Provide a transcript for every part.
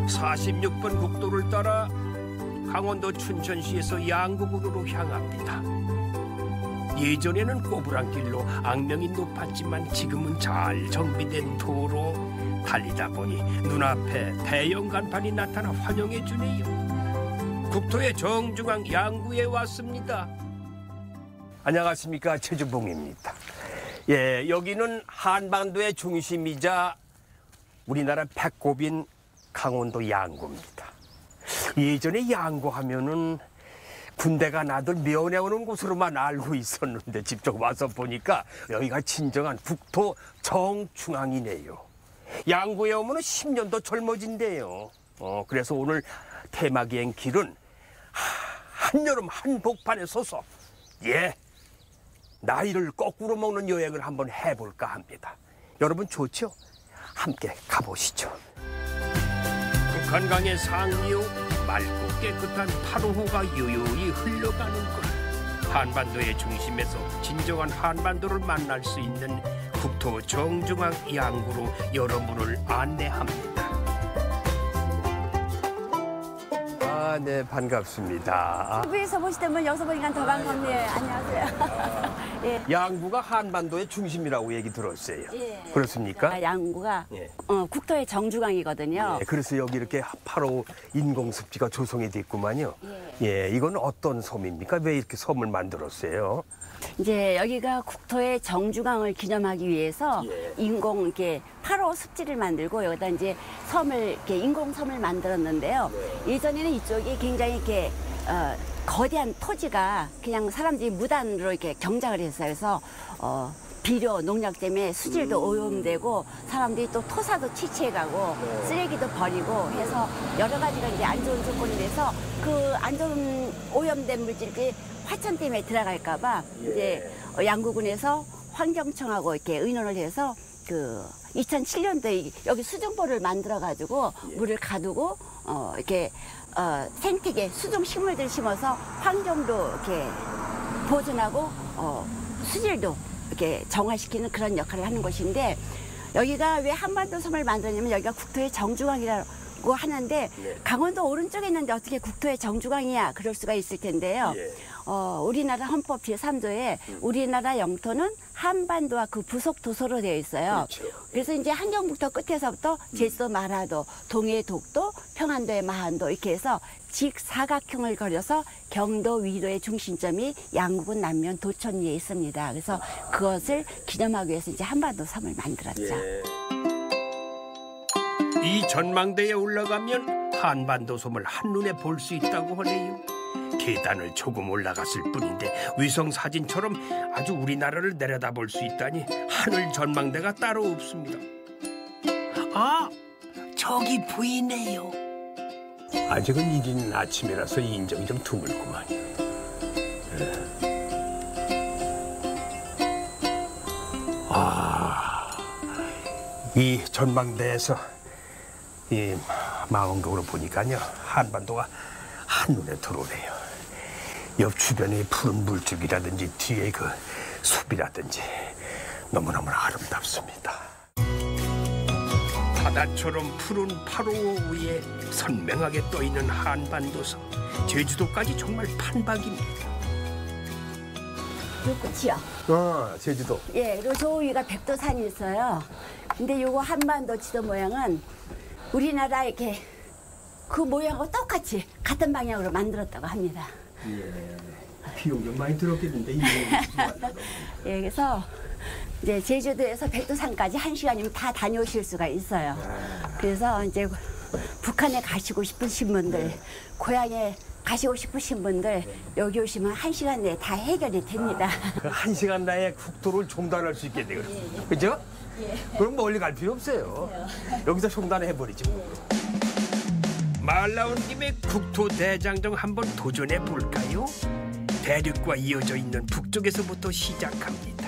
46번 국도를 따라 강원도 춘천시에서 양구군으로 향합니다. 예전에는 꼬부랑길로 악명이 높았지만 지금은 잘 정비된 도로. 달리다 보니 눈앞에 대형 간판이 나타나 환영해 주네요. 국토의 정중앙 양구에 왔습니다. 안녕하십니까, 최주봉입니다. 예, 여기는 한반도의 중심이자 우리나라 배꼽인 강원도 양구입니다. 예전에 양구하면은 군대가 나들 면회오는 곳으로만 알고 있었는데 직접 와서 보니까 여기가 진정한 국토 정중앙이네요. 양구에 오면 10년도 젊어진대요. 그래서 오늘 테마기행 길은 한여름 한복판에 서서 나이를 거꾸로 먹는 여행을 한번 해볼까 합니다. 여러분 좋죠? 함께 가보시죠. 북한강의 상류 맑고 깨끗한 파도호가 요요히 흘러가는 곳. 한반도의 중심에서 진정한 한반도를 만날 수 있는 국토 정중앙 양구로 여러분을 안내합니다. 네, 반갑습니다. TV에서 보시다면 여기서 보니까 더 반갑네요. 안녕하세요. 예. 양구가 한반도의 중심이라고 얘기 들었어요. 예. 그렇습니까? 양구가 예. 국토의 정중앙이거든요. 예, 그래서 여기 이렇게 바로 인공습지가 조성이 됐구만요. 예, 이건 어떤 섬입니까? 왜 이렇게 섬을 만들었어요? 이제 여기가 국토의 정중앙을 기념하기 위해서 인공 이렇게 8호 습지를 만들고 여기다 이제 섬을 이렇게 인공섬을 만들었는데요. 예전에는 이쪽이 굉장히 이렇게 거대한 토지가 그냥 사람들이 무단으로 이렇게 경작을 했어요. 그래서 비료, 농약 때문에 수질도 오염되고 사람들이 또 토사도 취취해가고 쓰레기도 버리고 해서 여러 가지가 이제 안 좋은 조건이 돼서 그 안 좋은 오염된 물질이 화천 때문에 들어갈까봐 이제 양구군에서 환경청하고 이렇게 의논을 해서 그 2007년도에 여기 수중보를 만들어가지고 물을 가두고 이렇게 생태계 수중 식물들 심어서 환경도 이렇게 보존하고 수질도 이렇게 정화시키는 그런 역할을 하는 곳인데 여기가 왜 한반도 섬을 만들었냐면 여기가 국토의 정중앙이라고 하는데 강원도 오른쪽에 있는데 어떻게 국토의 정중앙이야 그럴 수가 있을 텐데요. 우리나라 헌법 제3조에 우리나라 영토는 한반도와 그 부속 도서로 되어 있어요. 그래서 이제 한경북도 끝에서부터 제주도 마라도, 동해 독도, 평안도의 마한도 이렇게 해서 직사각형을 그려서 경도 위로의 중심점이 양구군 남면 도천 위에 있습니다. 그래서 그것을 기념하기 위해서 이제 한반도 섬을 만들었죠. 이 전망대에 올라가면 한반도 섬을 한눈에 볼 수 있다고 하네요. 계단을 조금 올라갔을 뿐인데 위성 사진처럼 아주 우리나라를 내려다볼 수 있다니 하늘 전망대가 따로 없습니다. 아, 저기 보이네요. 아직은 이른 아침이라서 인정이 좀 드물구만요. 이 전망대에서 이 망원경으로 보니까요 한반도가 한눈에 들어오네요. 옆 주변의 푸른 물줄기라든지 뒤에 그 숲이라든지 너무너무 아름답습니다. 바다처럼 푸른 파도 위에 선명하게 떠있는 한반도섬. 제주도까지 정말 판박입니다. 요 끝이요. 제주도. 예, 그리고 저 위가 백도산이 있어요. 근데 요거 한반도 지도 모양은 우리나라 이렇게 그 모양하고 똑같이 같은 방향으로 만들었다고 합니다. 비용 좀 많이 들었겠는데 예, 그래서 이제 제주도에서 백두산까지 1시간이면 다 다녀오실 수가 있어요. 그래서 이제 북한에 가시고 싶으신 분들, 고향에 가시고 싶으신 분들 여기 오시면 1시간 내에 다 해결이 됩니다. 1시간 내에 국도를 종단할 수 있겠네요. 그죠? 그럼 멀리 갈 필요 없어요. 여기서 종단해버리지 뭐. 말 나온 김에 국토 대장정 한번 도전해 볼까요? 대륙과 이어져 있는 북쪽에서부터 시작합니다.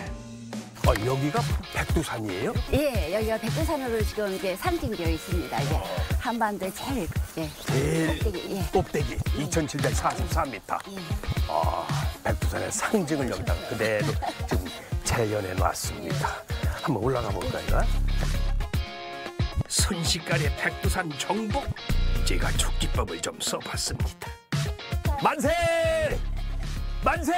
여기가 백두산이에요? 예, 여기가 백두산으로 지금 이제 상징되어 있습니다. 이게 한반도의 제일 꼭대기. 꼭대기 2,744m. 백두산의 상징을 여기다가 그대로 지금 재현해 놨습니다. 한번 올라가 볼까요? 순식간에 백두산 정복. 제가 촉지법을 좀 써봤습니다. 만세! 만세!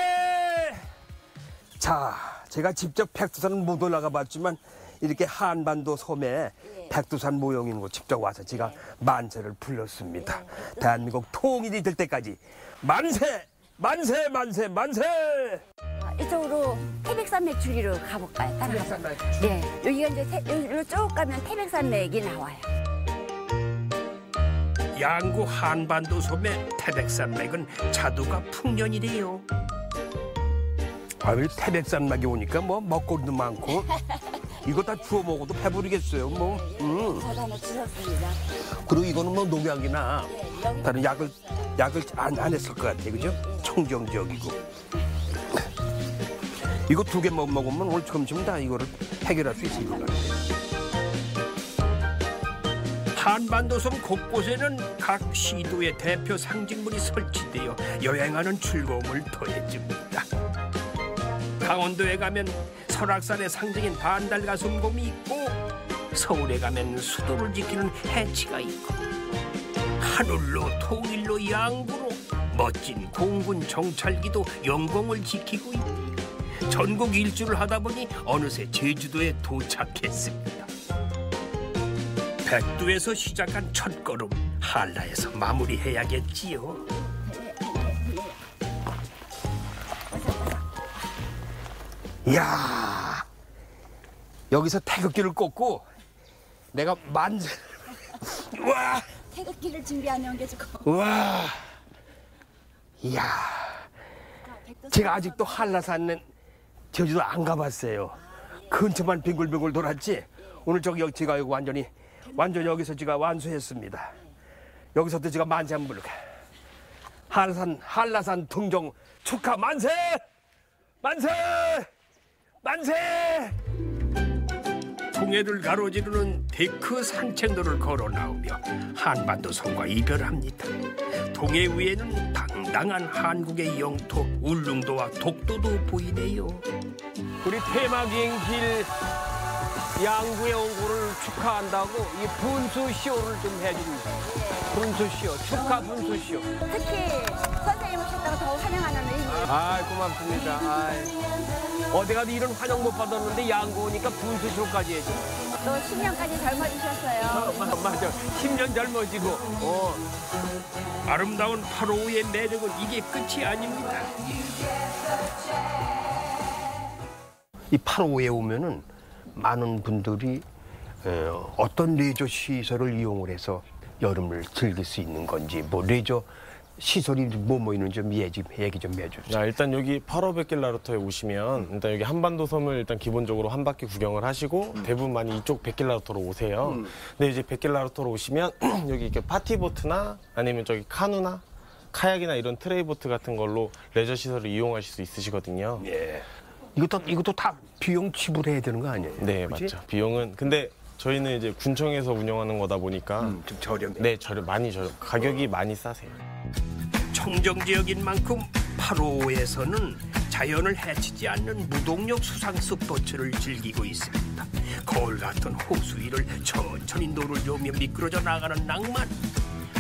자, 제가 직접 백두산은 못 올라가 봤지만 이렇게 한반도 섬에 백두산 모형 있는 곳 직접 와서 제가 만세를 불렀습니다. 대한민국 통일이 될 때까지 만세! 만세! 만세! 만세! 이쪽으로 태백산맥 줄기로 가볼까요? 따라가서. 네, 여기가 이제 여기로 쭉 가면 태백산맥이 나와요. 양구 한반도 섬의 태백산맥은 자두가 풍년이래요. 아유, 태백산맥에 오니까 뭐 먹거리도 많고 이거 다 주워 먹어도 배부르겠어요. 뭐. 저도 하나 주셨습니다. 그리고 이거는 뭐 농약이나 다른 약을 안 했을 것 같아요, 그죠? 청정지역이고. 이거 2개 먹으면 오늘 점심 다 이거를 해결할 수 있을 것 같아요. 한반도 섬 곳곳에는 각 시도의 대표 상징물이 설치되어 여행하는 즐거움을 더해줍니다. 강원도에 가면 설악산의 상징인 반달가슴곰이 있고, 서울에 가면 수도를 지키는 해치가 있고, 하늘로 통일로 양구로 멋진 공군 정찰기도 영공을 지키고 있고, 전국 일주를 하다 보니 어느새 제주도에 도착했습니다. 백두에서 시작한 첫걸음, 한라에서 마무리해야겠지요. 이야, 여기서 태극기를 꽂고 내가 만세. 와, 태극기를 준비하는 게 좋고. 와, 이야, 제가 아직도 한라산은 제주도 안 가봤어요. 근처만 빙글빙글 돌았지. 오늘 저기 제가 여기 완전히 여기서 제가 완수했습니다. 여기서도 제가 만세 한번 부를게. 한라산 등정 축하 만세! 만세! 만세! 동해를 가로지르는 데크 산책로를 걸어 나오며 한반도 섬과 이별합니다. 동해 위에는 당당한 한국의 영토 울릉도와 독도도 보이네요. 우리 테마비행길 양구에 온 거를 축하한다고 이 분수쇼를 좀 해줍니다. 분수쇼, 축하 분수쇼. 특히 선생님 오셨다고 더 환영하는 의미. 아, 고맙습니다. 어디 가도 이런 환영 못 받았는데 양구 오니까 분수쇼까지 해줘. 또 10년까지 젊어지셨어요. 맞아, 10년 젊어지고. 아름다운 파로우의 매력은 이게 끝이 아닙니다. 이 8호에 오면은 많은 분들이 어떤 레저 시설을 이용을 해서 여름을 즐길 수 있는 건지, 뭐 레저 시설이 뭐 있는지 좀 얘기 좀 해주세요. 일단 여기 8호 백길라루터에 오시면 일단 여기 한반도 섬을 일단 기본적으로 한 바퀴 구경을 하시고 대부분 많이 이쪽 백길라루터로 오세요. 근데 이제 백길라루터로 오시면 여기 이렇게 파티보트나 아니면 저기 카누나 카약이나 이런 트레이보트 같은 걸로 레저 시설을 이용하실 수 있으시거든요. 예. 이것도 다 비용 지불해야 되는 거 아니에요? 네, 그치? 맞죠. 비용은 근데 저희는 이제 군청에서 운영하는 거다 보니까 좀 저렴해. 네, 많이 저렴. 가격이 많이 싸세요. 청정지역인 만큼 8호에서는 자연을 해치지 않는 무동력 수상 스포츠를 즐기고 있습니다. 거울 같은 호수 위를 천천히 노를 저으며 미끄러져 나가는 낭만.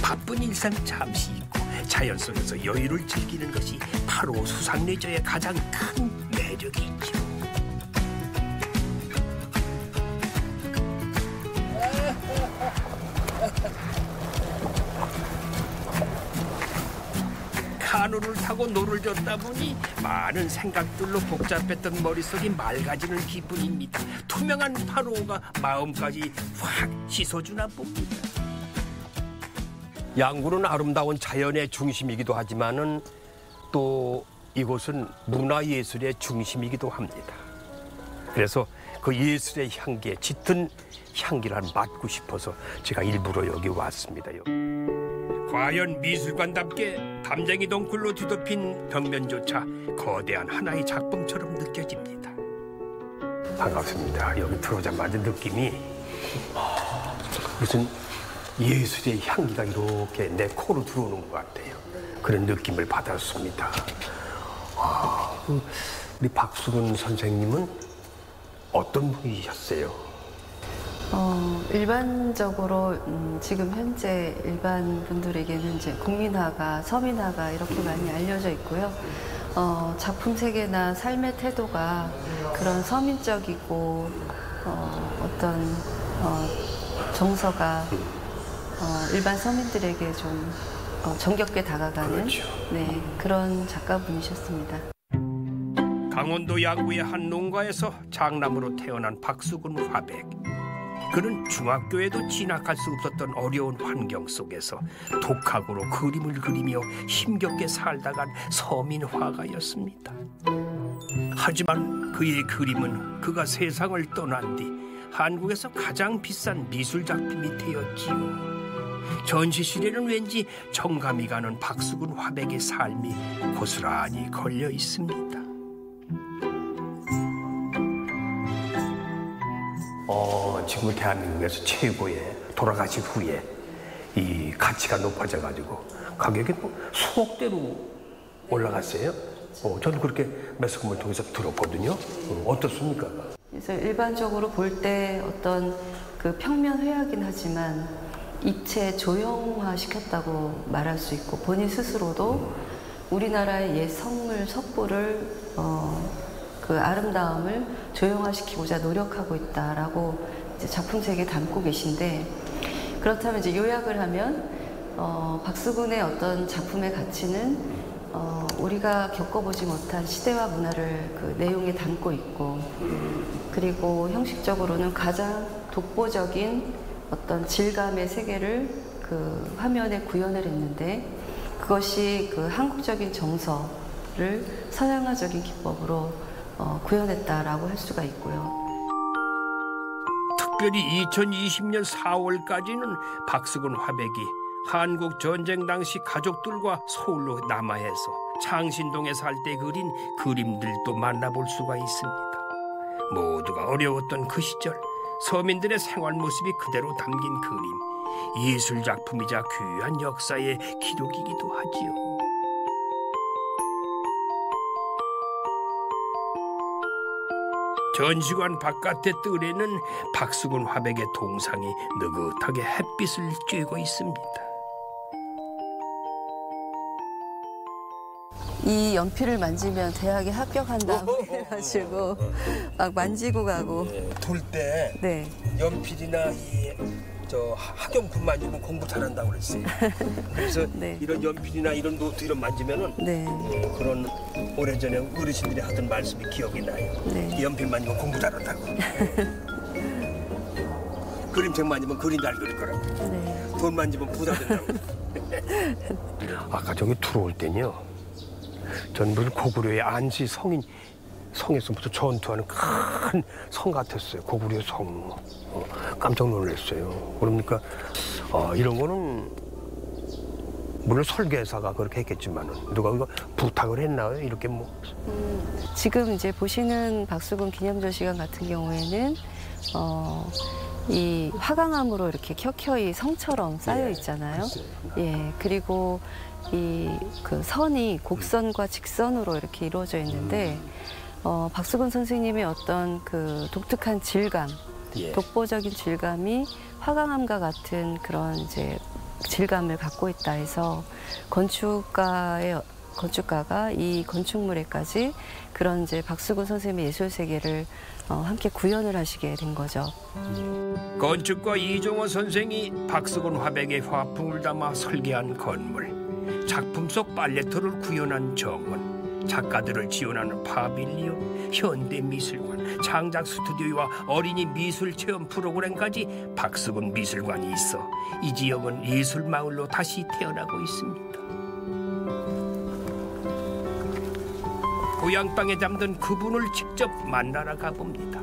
바쁜 일상 잠시 잊고 자연 속에서 여유를 즐기는 것이 8호 수상 레저의 가장 큰 매력이죠. 카누를 타고 노를 젓다 보니 많은 생각들로 복잡했던 머릿속이 맑아지는 기분입니다. 투명한 8호가 마음까지 확 씻어주나 봅니다. 양구는 아름다운 자연의 중심이기도 하지만은 또 이곳은 문화예술의 중심이기도 합니다. 그래서 그 예술의 향기에 짙은 향기를 맡고 싶어서 제가 일부러 여기 왔습니다. 과연 미술관답게 담쟁이 덩굴로 뒤덮인 벽면조차 거대한 하나의 작품처럼 느껴집니다. 반갑습니다. 여기 들어오자마자 느낌이 무슨 예술의 향기가 이렇게 내 코로 들어오는 것 같아요. 그런 느낌을 받았습니다. 우리 박수근 선생님은 어떤 분이셨어요? 일반적으로 지금 현재 일반 분들에게는 이제 국민화가, 서민화가 이렇게 많이 알려져 있고요. 작품 세계나 삶의 태도가 그런 서민적이고 어떤 정서가 일반 서민들에게 좀 정겹게 다가가는 그렇죠. 네, 그런 작가분이셨습니다. 강원도 양구의 한 농가에서 장남으로 태어난 박수근 화백. 그는 중학교에도 진학할 수 없었던 어려운 환경 속에서 독학으로 그림을 그리며 힘겹게 살다간 서민 화가였습니다. 하지만 그의 그림은 그가 세상을 떠난 뒤 한국에서 가장 비싼 미술 작품이 되었지요. 전시실에는 왠지 정감이 가는 박수근 화백의 삶이 고스란히 걸려 있습니다. 지금 대한민국에서 최고의 돌아가신 후에 이 가치가 높아져가지고 가격이 뭐 수억대로 올라갔어요. 저는 그렇게 매스컴을 통해서 들었거든요. 어떻습니까? 그래서 일반적으로 볼 때 어떤 그 평면 회화긴 하지만 입체 조형화 시켰다고 말할 수 있고 본인 스스로도 우리나라의 옛 성물 석부를 그 아름다움을 조형화시키고자 노력하고 있다라고 이제 작품 세계에 담고 계신데, 그렇다면 이제 요약을 하면 박수근의 어떤 작품의 가치는 우리가 겪어보지 못한 시대와 문화를 그 내용에 담고 있고, 그리고 형식적으로는 가장 독보적인 어떤 질감의 세계를 그 화면에 구현을 했는데, 그것이 그 한국적인 정서를 서양화적인 기법으로 구현했다라고 할 수가 있고요. 특별히 2020년 4월까지는 박수근 화백이 한국 전쟁 당시 가족들과 서울로 남하해서 창신동에 살 때 그린 그림들도 만나볼 수가 있습니다. 모두가 어려웠던 그 시절 서민들의 생활 모습이 그대로 담긴 그림, 예술 작품이자 귀한 역사의 기록이기도 하지요. 전시관 바깥의 뜰에는 박수근 화백의 동상이 느긋하게 햇빛을 쬐고 있습니다. 이 연필을 만지면 대학에 합격한다고 해가지고 막 만지고 가고. 돌 때 네. 연필이나 저 학용품 만지면 공부 잘한다고 그랬어요. 그래서 네. 이런 연필이나 이런 노트 이런 만지면은 네. 그런 오래전에 어르신들이 하던 말씀이 기억이 나요. 네. 이 연필 만지면 공부 잘한다고. 그림책 만지면 그림 잘 그릴 거라고. 네. 돈 만지면 부자 된다고. 아까 저기 들어올 때는요, 전 무슨 고구려의 안시 성에서부터 전투하는 큰 성 같았어요. 고구려 성. 깜짝 놀랐어요. 그러니까 이런 거는 물론 설계사가 그렇게 했겠지만은 누가 이거 부탁을 했나요? 이렇게 뭐. 지금 이제 보시는 박수근 기념전시관 같은 경우에는 이 화강암으로 이렇게 켜켜이 성처럼 쌓여 있잖아요. 예, 그리고 이 그 선이 곡선과 직선으로 이렇게 이루어져 있는데 박수근 선생님의 어떤 그 독특한 질감, 독보적인 질감이 화강암과 같은 그런 이제 질감을 갖고 있다 해서 건축가가 이 건축물에까지 그런 이제 박수근 선생님의 예술 세계를 함께 구현을 하시게 된 거죠. 건축가 이종호 선생이 박수근 화백의 화풍을 담아 설계한 건물, 작품 속 팔레트를 구현한 정원, 작가들을 지원하는 파빌리온, 현대미술관, 창작 스튜디오와 어린이 미술 체험 프로그램까지 박수근 미술관이 있어 이 지역은 예술마을로 다시 태어나고 있습니다. 고향 땅에 잠든 그분을 직접 만나러 가봅니다.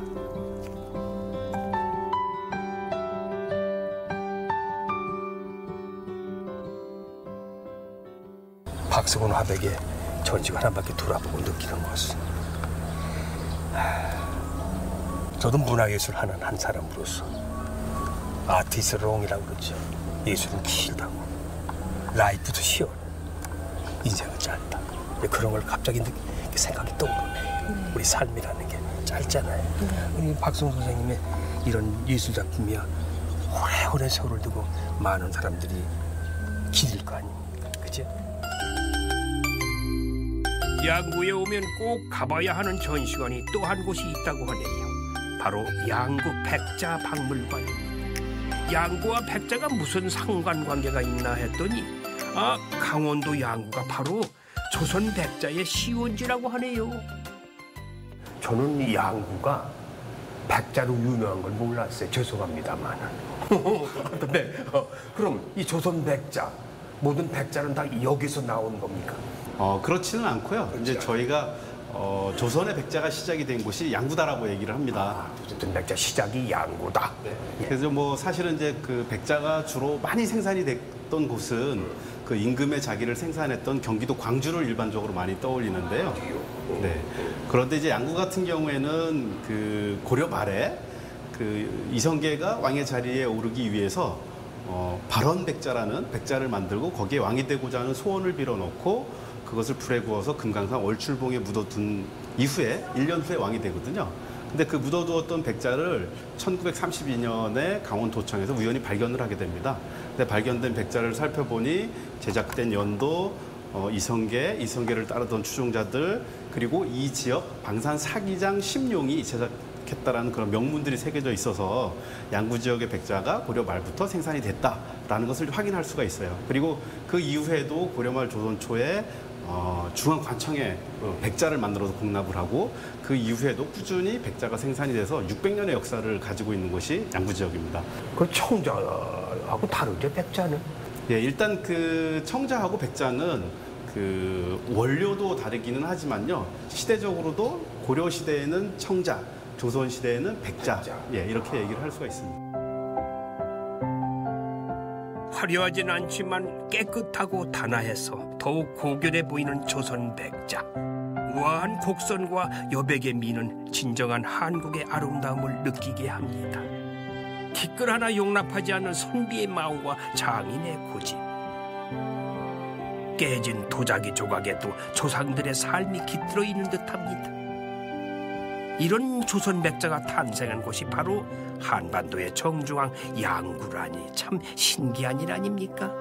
박수근 화백의 전시관 한 바퀴 돌아보고 느끼는 것은, 저도 문화예술 하는 한 사람으로서 아티스트 롱이라고 그러죠. 예술은 길다고, 라이프도 시원, 인생은 짧다. 그런 걸 갑자기 생각이 떠오르네. 우리 삶이라는 게 짧잖아요. 우리 박수근 선생님의 이런 예술 작품이야 오래오래 세월을 두고 많은 사람들이 기릴 거 아닙니까? 그치? 양구에 오면 꼭 가봐야 하는 전시관이 또 한 곳이 있다고 하네요. 바로 양구 백자 박물관. 양구와 백자가 무슨 상관관계가 있나 했더니 강원도 양구가 바로 조선 백자의 시원지라고 하네요. 저는 이 양구가 백자로 유명한 걸 몰랐어요. 죄송합니다만. 네. 그럼 이 조선 백자, 모든 백자는 다 여기서 나온 겁니까? 그렇지는 않고요. 이제 저희가 조선의 백자가 시작이 된 곳이 양구다라고 얘기를 합니다. 조선 백자 시작이 양구다. 네. 그래서 뭐 사실은 이제 그 백자가 주로 많이 생산이 됐던 곳은 그 임금의 자기를 생산했던 경기도 광주를 일반적으로 많이 떠올리는데요. 네. 그런데 이제 양구 같은 경우에는 그 고려 말에 그 이성계가 왕의 자리에 오르기 위해서 발원백자라는 백자를 만들고 거기에 왕이 되고자 하는 소원을 빌어놓고 그것을 불에 구워서 금강산 월출봉에 묻어둔 이후에 1년 후에 왕이 되거든요. 근데 그 묻어두었던 백자를 1932년에 강원도청에서 우연히 발견을 하게 됩니다. 근데 발견된 백자를 살펴보니 제작된 연도, 이성계를 따르던 추종자들, 그리고 이 지역 방산 사기장 심용이 제작했다라는 그런 명문들이 새겨져 있어서 양구 지역의 백자가 고려 말부터 생산이 됐다라는 것을 확인할 수가 있어요. 그리고 그 이후에도 고려 말 조선 초에 중앙관청에 백자를 만들어서 공납을 하고 그 이후에도 꾸준히 백자가 생산이 돼서 600년의 역사를 가지고 있는 곳이 양구 지역입니다. 그 청자하고 다르죠, 백자는? 예, 일단 그 청자하고 백자는 그 원료도 다르기는 하지만요. 시대적으로도 고려 시대에는 청자, 조선 시대에는 백자. 예, 이렇게 얘기를 할 수가 있습니다. 화려하진 않지만 깨끗하고 단아해서 더욱 고결해 보이는 조선 백자. 우아한 곡선과 여백의 미는 진정한 한국의 아름다움을 느끼게 합니다. 티끌 하나 용납하지 않는 선비의 마음과 장인의 고집. 깨진 도자기 조각에도 조상들의 삶이 깃들어 있는 듯합니다. 이런 조선 백자가 탄생한 곳이 바로 한반도의 정중앙 양구라니 참 신기한 일 아닙니까?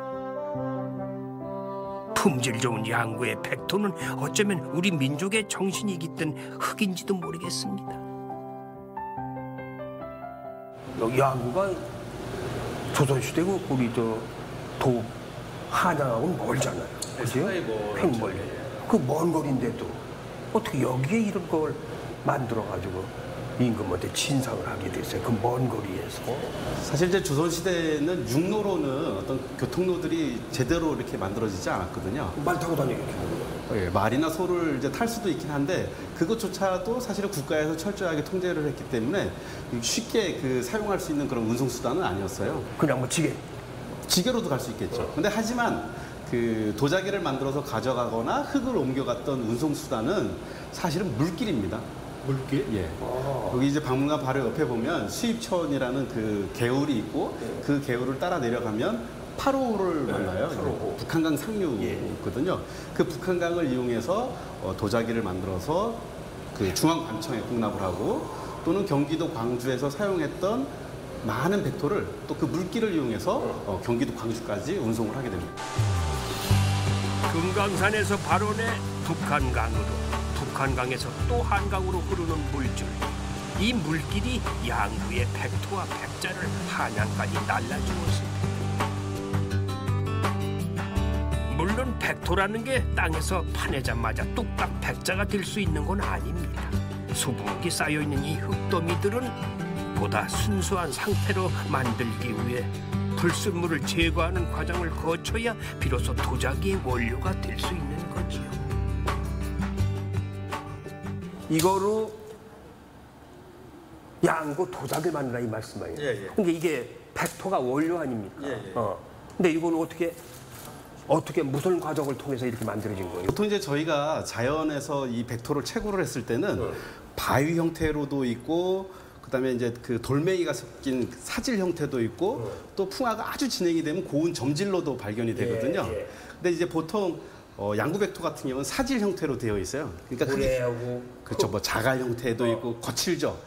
품질 좋은 양구의 백토는 어쩌면 우리 민족의 정신이 깃든 흙인지도 모르겠습니다. 양구가 조선시대고 우리 도 한양하고는 멀잖아요. 그죠? 꽤 멀리. 그 먼 거리인데도 어떻게 여기에 이런 걸 만들어가지고 임금한테 진상을 하게 됐어요. 그 먼 거리에서. 사실 이제 조선시대는 육로로는 어떤 교통로들이 제대로 이렇게 만들어지지 않았거든요. 말 타고 다니겠죠. 예, 말이나 소를 이제 탈 수도 있긴 한데 그것조차도 사실은 국가에서 철저하게 통제를 했기 때문에 쉽게 그 사용할 수 있는 그런 운송수단은 아니었어요. 그냥 뭐 지게로도 갈 수 있겠죠. 근데 하지만 그 도자기를 만들어서 가져가거나 흙을 옮겨갔던 운송수단은 사실은 물길입니다. 물길? 예. 여기 이제 박물관 바로 옆에 보면 수입천이라는 그 개울이 있고 그 개울을 따라 내려가면 8호를 만나요. 8호. 북한강 상류가 있거든요. 그 북한강을 이용해서 도자기를 만들어서 그 중앙관청에 공납을 하고 또는 경기도 광주에서 사용했던 많은 백토를 또 그 물길을 이용해서 경기도 광주까지 운송을 하게 됩니다. 금강산에서 발원해 북한강으로, 북한강에서 또 한강으로 흐르는 물줄. 이 물길이 양구의 백토와 백자를 한양까지 날라주었습니다. 물론 백토라는 게 땅에서 파내자마자 뚝딱 백자가 될 수 있는 건 아닙니다. 수북이 쌓여있는 이 흙더미들은 보다 순수한 상태로 만들기 위해 불순물을 제거하는 과정을 거쳐야 비로소 도자기의 원료가 될 수 있는 거지요. 이거로 양구 도자기를 만들라 이 말씀이에요. 그러니까 이게 백토가 원료 아닙니까? 근데 이건 어떻게 무슨 과정을 통해서 이렇게 만들어진 거예요? 보통 이제 저희가 자연에서 이 백토를 채굴을 했을 때는 바위 형태로도 있고 그다음에 이제 그 돌멩이가 섞인 사질 형태도 있고 또 풍화가 아주 진행이 되면 고운 점질로도 발견이 되거든요. 근데 이제 보통 양구 백토 같은 경우는 사질 형태로 되어 있어요. 그러니까 그게 그렇죠. 뭐 자갈 형태도 있고 거칠죠.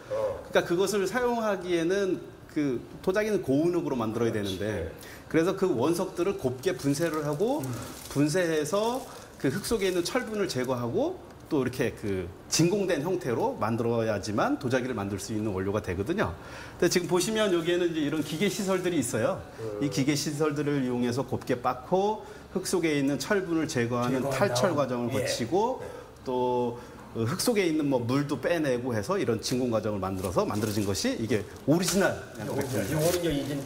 그러니까 그러니까 그것을 사용하기에는 그 도자기는 고운흙으로 만들어야 되는데 그래서 그 원석들을 곱게 분쇄를 하고 분쇄해서 그 흙 속에 있는 철분을 제거하고 또 이렇게 그 진공된 형태로 만들어야지만 도자기를 만들 수 있는 원료가 되거든요. 근데 지금 보시면 여기에는 이제 이런 기계 시설들이 있어요. 이 기계 시설들을 이용해서 곱게 빻고 흙 속에 있는 철분을 제거하는 탈철 과정을 거치고 또 흙 속에 있는 뭐 물도 빼내고 해서 이런 진공 과정을 만들어서 만들어진 것이 이게 오리지널 양구백토입니다. 이거는요 이제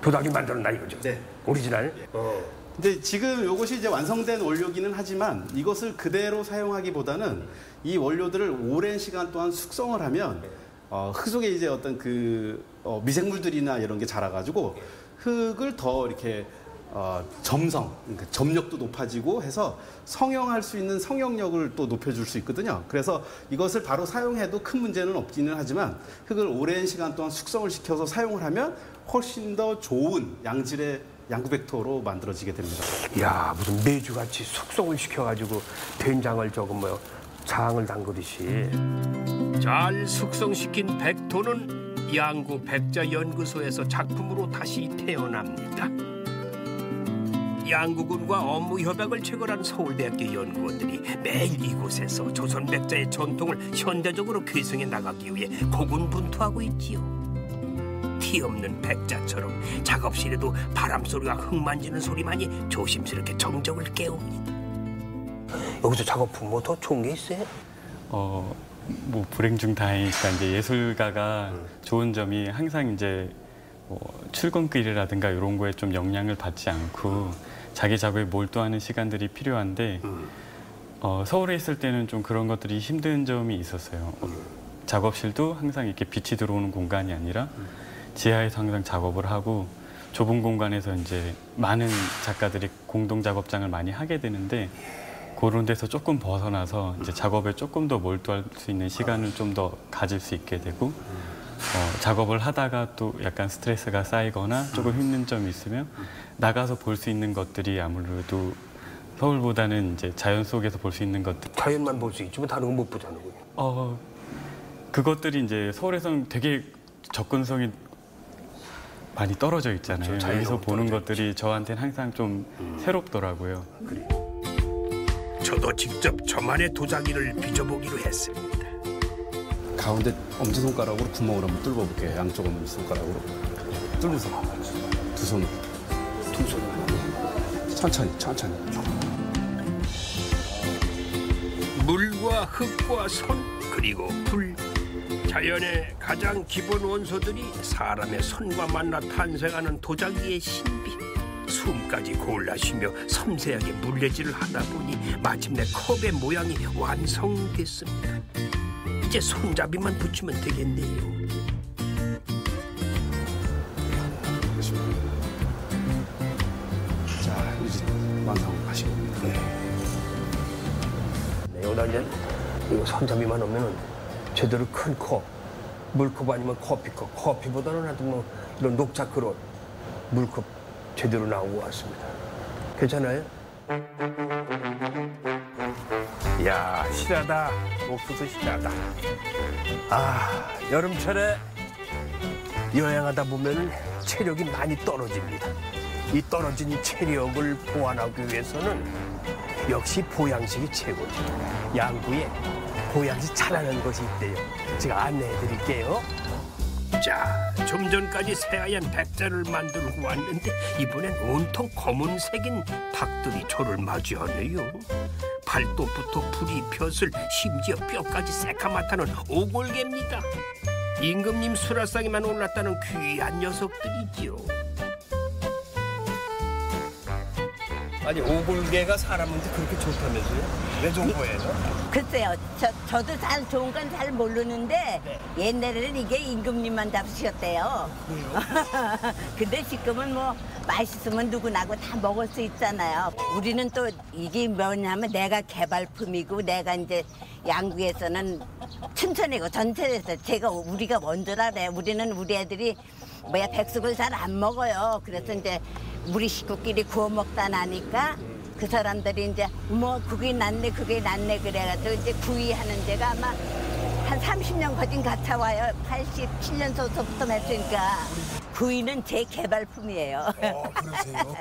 도자기 만들었나 이거죠? 네. 오리지널. 근데 지금 이것이 이제 완성된 원료기는 하지만 이것을 그대로 사용하기보다는 이 원료들을 오랜 시간 동안 숙성을 하면 흙 속에 이제 어떤 그 미생물들이나 이런 게 자라가지고 흙을 더 이렇게 점성, 그러니까 점력도 높아지고 해서 성형할 수 있는 성형력을 또 높여줄 수 있거든요. 그래서 이것을 바로 사용해도 큰 문제는 없기는 하지만 흙을 오랜 시간 동안 숙성을 시켜서 사용을 하면 훨씬 더 좋은 양질의 양구백토로 만들어지게 됩니다. 야 무슨 메주같이 숙성을 시켜가지고 된장을 조금 뭐 장을 담그듯이. 잘 숙성시킨 백토는 양구 백자 연구소에서 작품으로 다시 태어납니다. 양구군과 업무 협약을 체결한 서울대학교 연구원들이 매일 이곳에서 조선 백자의 전통을 현대적으로 계승해 나가기 위해 고군분투하고 있지요. 티 없는 백자처럼 작업실에도 바람소리와 흙 만지는 소리만이 조심스럽게 정적을 깨웁니다. 여기서 작업품 뭐 더 좋은 게 있어요? 뭐 불행 중 다행이니까 이제 예술가가 좋은 점이 항상 이제 뭐 출근길이라든가 이런 거에 좀 영향을 받지 않고 자기 작업에 몰두하는 시간들이 필요한데 서울에 있을 때는 좀 그런 것들이 힘든 점이 있었어요. 작업실도 항상 이렇게 빛이 들어오는 공간이 아니라 지하에서 항상 작업을 하고 좁은 공간에서 이제 많은 작가들이 공동 작업장을 많이 하게 되는데 그런 데서 조금 벗어나서 이제 작업에 조금 더 몰두할 수 있는 시간을 좀 더 가질 수 있게 되고 작업을 하다가 또 약간 스트레스가 쌓이거나 조금 힘든 점이 있으면 나가서 볼 수 있는 것들이 아무래도 서울보다는 이제 자연 속에서 볼 수 있는 것들. 자연만 볼 수 있지만 다른 건 못 보자는군요. 그것들이 이제 서울에서는 되게 접근성이 많이 떨어져 있잖아요. 그렇죠. 여기서 보는 것들이 저한테는 항상 좀 새롭더라고요. 저도 직접 저만의 도자기를 빚어보기로 했습니다. 가운데 엄지손가락으로 구멍을 한번 뚫어볼게요. 양쪽 엄지손가락으로 뚫면서 두 손으로 천천히 물과 흙과 손 그리고 불, 자연의 가장 기본 원소들이 사람의 손과 만나 탄생하는 도자기의 신비. 숨까지 골라 쉬며 섬세하게 물레질을 하다 보니 마침내 컵의 모양이 완성됐습니다. 이제 손잡이만 붙이면 되겠네요. 자, 이제 완성하시고 여기다 이제 이거 손잡이만 오면은 제대로 큰 컵, 물컵 아니면 커피컵, 커피보다는 하여튼 뭐 이런 녹차 그릇, 물컵 제대로 나오고 왔습니다. 괜찮아요? 이야, 실하다. 옥수수 실하다. 아, 여름철에 여행하다 보면은 체력이 많이 떨어집니다. 이 떨어진 체력을 보완하기 위해서는 역시 보양식이 최고죠. 양구에 보양식 잘하는 것이 있대요. 제가 안내해 드릴게요. 자, 좀 전까지 새하얀 백자를 만들고 왔는데 이번엔 온통 검은색인 닭들이 저를 맞이하네요. 발톱부터 풀이 벼슬 심지어 뼈까지 새카맣다는 오골개입니다. 임금님 수라상에만 올랐다는 귀한 녀석들이지요. 아니, 오골개가 사람한테 그렇게 좋다면서요? 왜 좋은 거예요? 글쎄요, 저도 잘 좋은 건 잘 모르는데 옛날에는 이게 임금님만 잡수셨대요. 근데 지금은 뭐 맛있으면 누구나고 다 먹을 수 있잖아요. 우리는 또 이게 뭐냐면 내가 개발품이고 내가 이제 양구에서는 춘천이고 전체에서 우리가 먼저라 그래. 우리는 우리 애들이 뭐야 백숙을 잘 안 먹어요. 그래서 이제 우리 식구끼리 구워 먹다 나니까 그 사람들이 이제 뭐 그게 낫네 그래가지고 이제 구이하는 데가 아마 한 30년 거진 같아 와요. 87년서부터 했으니까. 구이는 제 개발품이에요. 그러세요?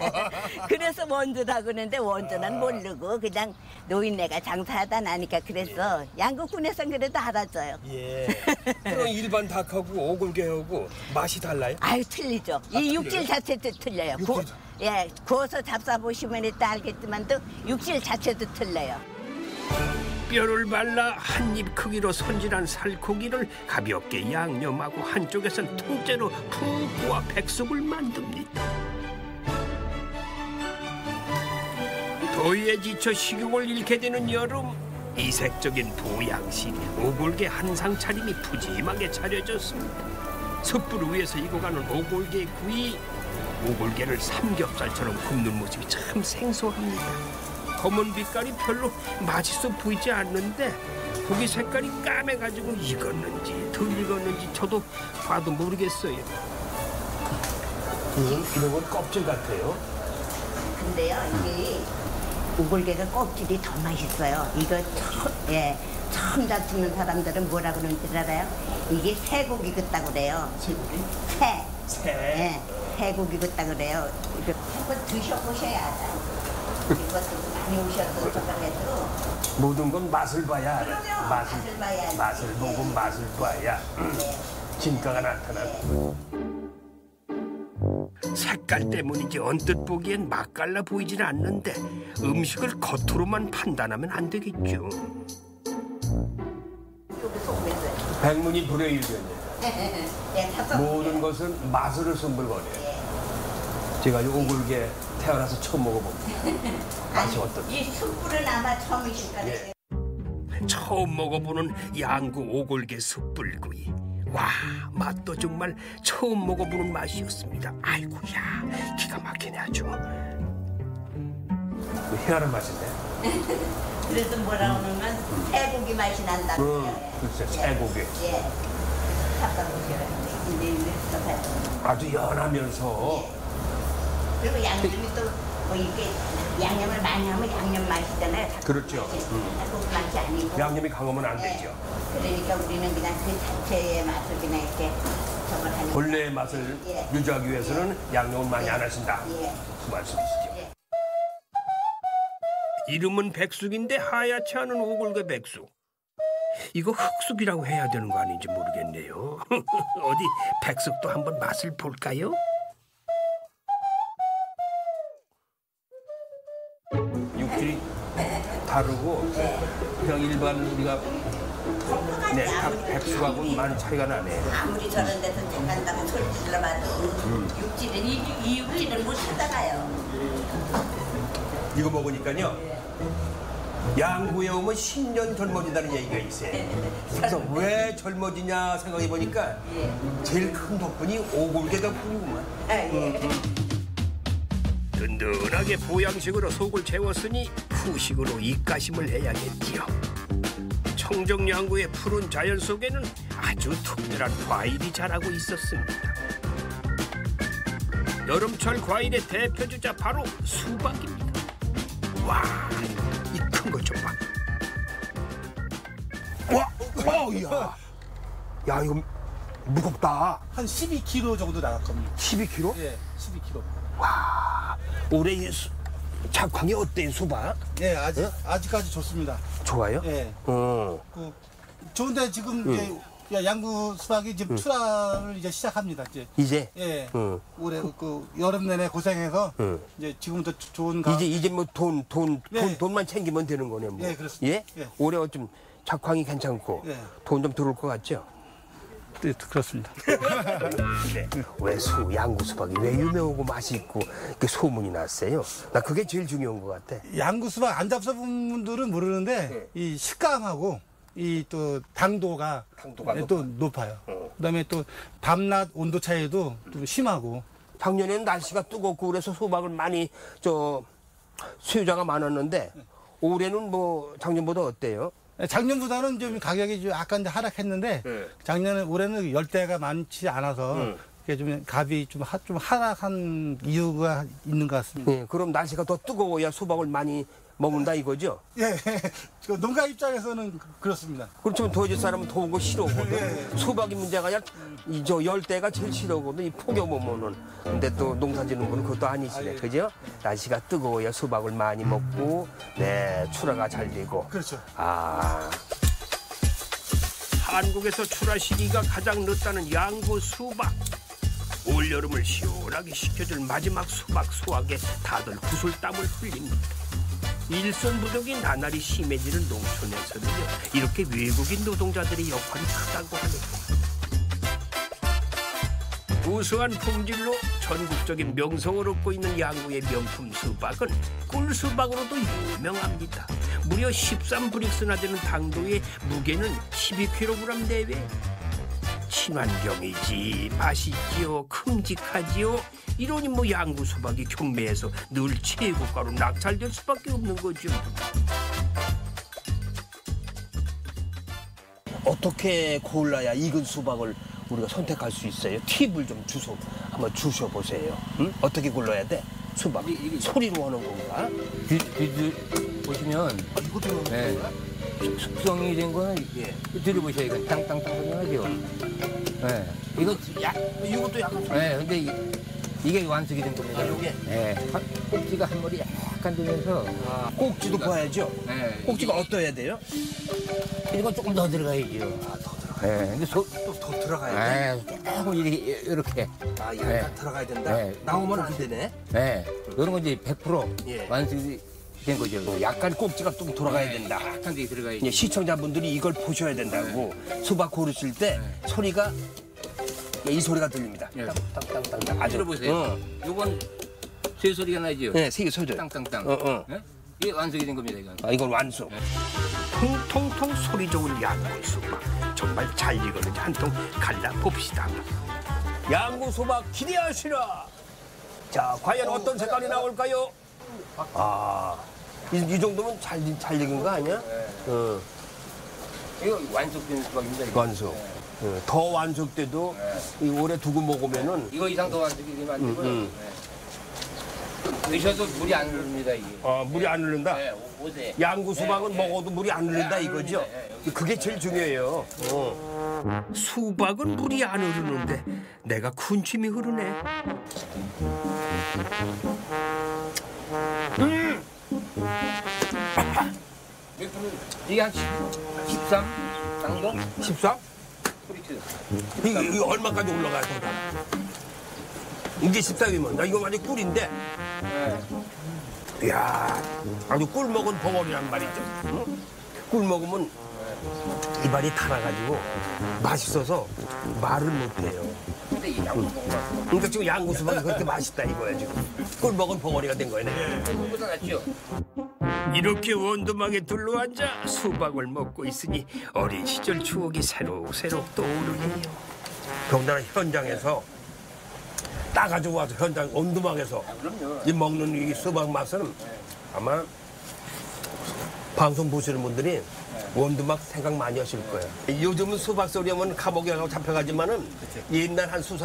그래서 원조라고 그러는데 원조는 모르고 그냥 노인네가 장사하다 나니까 그래서 양구군에선 그래도 알아줘요. 예. 그럼 일반 닭하고 오골계하고 맛이 달라요? 아유 틀리죠. 이 육질 자체도 틀려요. 예, 구워서 잡숴보시면 이따 알겠지만 또 육질 자체도 틀려요. 뼈를 발라 한 입 크기로 손질한 살코기를 가볍게 양념하고 한쪽에선 통째로 푹 구워 백숙을 만듭니다. 더위에 지쳐 식욕을 잃게 되는 여름, 이색적인 보양식 오골계 한상 차림이 푸짐하게 차려졌습니다. 숯불 위에서 익어가는 오골계 구이, 오골계를 삼겹살처럼 굽는 모습이 참 생소합니다. 검은 빛깔이 별로 맛있어 보이지 않는데 고기 색깔이 까매가지고 익었는지 덜 익었는지 저도 봐도 모르겠어요. 이런 건 껍질 같아요. 근데요, 이게 오골계가 껍질이 더 맛있어요. 이거 처음 잡수는 사람들은 뭐라 그러는지 알아요? 이게 새고기 같다고 그래요. 새고기? 새. 예, 새고기 같다고 그래요. 이거 한번 드셔보셔야 알아요. 이것도 많이 오셔서 저번에도 모든 건 맛을 봐야 알아. 그럼요. 맛을 봐야지. 맛을 보고 맛을 봐야 진가가 나타나고. 색깔 때문인지 언뜻 보기엔 맛깔나 보이진 않는데 음식을 겉으로만 판단하면 안 되겠죠. 백문이 불여일견이에요. 모든 것은 맛으로 승부거려요. 제가 이 오골계 태어나서 처음 먹어봅니다. 맛이 어떤지. 이 숯불은 아마 처음이실 거예요. 예. 처음 먹어보는 양구 오골계 숯불구이. 와, 맛도 정말 처음 먹어보는 맛이었습니다. 아이고야, 기가 막히네 아주. 희한한 맛인데. 그래서 뭐라 그러면 새고기 맛이 난다고 해요. 글쎄, 새고기. 예. 잡숴보셔요. 근데 아주 연하면서. 그리고 양념이 또 뭐 이렇게 양념을 많이 하면 양념 맛이잖아요. 그렇죠. 그 맛이 아니고. 양념이 강하면 안 되죠. 그러니까 우리는 그냥 그 자체의 맛을 그냥 이렇게 저걸 하는. 본래의 맛을 예. 유지하기 위해서는 양념을 많이 안 하신다. 예. 그 말씀이시죠. 이름은 백숙인데 하얗지 않은 오골계 백숙. 이거 흑숙이라고 해야 되는 거 아닌지 모르겠네요. 어디 백숙도 한번 맛을 볼까요? 육질이 다르고 그냥 일반 우리가 네, 닭 백숙하고는 많이 차이가 나네. 아무리 저런 데서 잠깐다가 소리 질러봐도 육질은 이 육질은 못 찾아가요. 이거 먹으니까요. 양구에 오면 10년 젊어진다는 얘기가 있어요. 그래서 왜 젊어지냐 생각해 보니까 제일 큰 덕분이 오골계 덕분이구만. 든든하게 보양식으로 속을 채웠으니 후식으로 입가심을 해야겠지요. 청정양구의 푸른 자연 속에는 아주 특별한 과일이 자라고 있었습니다. 여름철 과일의 대표주자 바로 수박입니다. 와, 이 큰 것 좀 봐. 와, 야 이거 무겁다. 한 12kg 정도 나갈 겁니다. 12kg? 예, 12kg. 올해 작황이 어때요, 수박? 예, 아직까지 좋습니다. 좋아요? 예. 어. 좋은데 지금 이제 양구 수박이 지금 출하를 이제 시작합니다. 이제? 예. 올해 그 여름 내내 고생해서 이제 지금부터 좋은 이제 뭐 네. 돈만 챙기면 되는 거네, 뭐. 예, 그렇습니다. 예? 예. 올해 좀 작황이 괜찮고 예. 돈 좀 들어올 것 같죠? 네, 그렇습니다. 네. 왜 양구 수박이 왜 유명하고 맛이 있고 이렇게 소문이 났어요? 나 그게 제일 중요한 것 같아. 양구 수박 안 잡숴본 분들은 모르는데 이 식감하고 이 또 당도가 또 높아요. 그다음에 또 밤낮 온도 차이도 좀 심하고. 작년에는 날씨가 뜨겁고 그래서 수박을 많이 수요자가 많았는데 올해는 뭐 작년보다 어때요? 작년보다는 좀 가격이 좀 약간 이제 하락했는데 작년에 올해는 열대가 많지 않아서 이게 좀 값이 좀 하락한 이유가 있는 것 같습니다. 네, 그럼 날씨가 더 뜨거워야 수박을 많이 먹는다 이거죠? 예, 그 농가 입장에서는 그렇습니다. 그렇지만 도시 사람은 더운 거 싫어하거든. 예. 수박이 문제가 아니라 저 열대가 제일 싫어하거든. 이 폭염 오면은. 근데 또 농사 짓는 분은 그것도 아니시네. 그죠? 날씨가 뜨거워야 수박을 많이 먹고, 네, 출하가 잘 되고. 그렇죠. 아. 한국에서 출하 시기가 가장 늦다는 양구 수박. 올여름을 시원하게 식혀줄 마지막 수박 수확에 다들 구슬땀을 흘립니다. 일손 부족이 나날이 심해지는 농촌에서는요, 이렇게 외국인 노동자들의 역할이 크다고 하네요. 우수한 품질로 전국적인 명성을 얻고 있는 양구의 명품 수박은 꿀수박으로도 유명합니다. 무려 13브릭스나 되는 당도의 무게는 12kg 내외. 친환경이지, 맛있지요, 큼직하지요. 이러니 뭐 양구 수박이 경매에서 늘 최고가로 낙찰될 수밖에 없는 거죠. 어떻게 골라야 익은 수박을 우리가 선택할 수 있어요? 팁을 좀 한번 주셔보세요. 응? 어떻게 골라야 돼? 수박. 소리로 하는 건가? 보시면 네. 숙성이 된 거는 들어보셔야 이거 땅땅땅 하죠. 네. 이것도 약간 네, 근데 이게 완숙이 된 겁니다. 이게? 네. 꼭지가 한 머리 약간 들면서 꼭지도 봐야죠. 네. 꼭지가 어떠해야 돼요? 이건 조금 더 들어가야죠. 더 들어가야 네. 근데 또 더 들어가야 돼? 네. 조금 이렇게. 아, 약간 네. 들어가야 된다? 네. 나오면 안 되네? 네. 이런 건 이제 100% 예. 완숙이 된 거죠. 약간 꼭지가 좀 돌아가야 된다. 약간 더 들어가야죠. 예, 시청자분들이 이걸 보셔야 된다고. 수박 고르실 때 소리가 이 소리가 들립니다. 예. 땅땅땅땅. 아주 들어보세요. 요건 쇠 소리가 나죠. 네, 세게 소리. 땅땅땅. 네? 이게 완숙이 된 겁니다. 이건. 아, 이건 완숙. 통통통 소리 좋은 양구 수박. 정말 잘 익었는지 한 통 갈라봅시다. 양구 수박 기대하시라. 자, 과연 어떤 색깔이 나올까요? 아, 이 정도면 잘 익은 거 아니야? 어. 이거 완숙된 수박입니다. 이거. 완숙. 더 완숙돼도 이 오래 두고 먹으면은 이거 이상 더 완숙이 되면 안 되고요. 드셔도 물이 안 흐릅니다, 이게. 물이 안 흐른다. 네, 오세. 양구 수박은 먹어도 물이 안 흐른다 이거죠? 그게 제일 중요해요. 수박은 물이 안 흐르는데 내가 군침이 흐르네. 이게 한 13 정도? 13? 이거 얼마까지 올라가요, 더? 이게 14이면 나 이거 완전 꿀인데. 이야, 아주 꿀 먹은 벙어리란 말이죠. 응? 꿀 먹으면 입안이 달아가지고 맛있어서 말을 못해요. 근데 이 양구 먹으면 그러니까 지금 양구 수박이 그렇게 맛있다 이거야 지금. 꿀 먹은 벙어리가 된 거야. 그거보다 낫죠? 이렇게 원두막에 둘러앉아 수박을 먹고 있으니 어린 시절 추억이 새록새록 떠오르네요. 더군다나 현장에서 따가지고 와서 현장 원두막에서 이 먹는 이 수박 맛은 아마 방송 보시는 분들이 원두막 생각 많이 하실 거예요. 요즘은 수박 쏘려면 감옥에 가고 잡혀가지만은 옛날 한 3,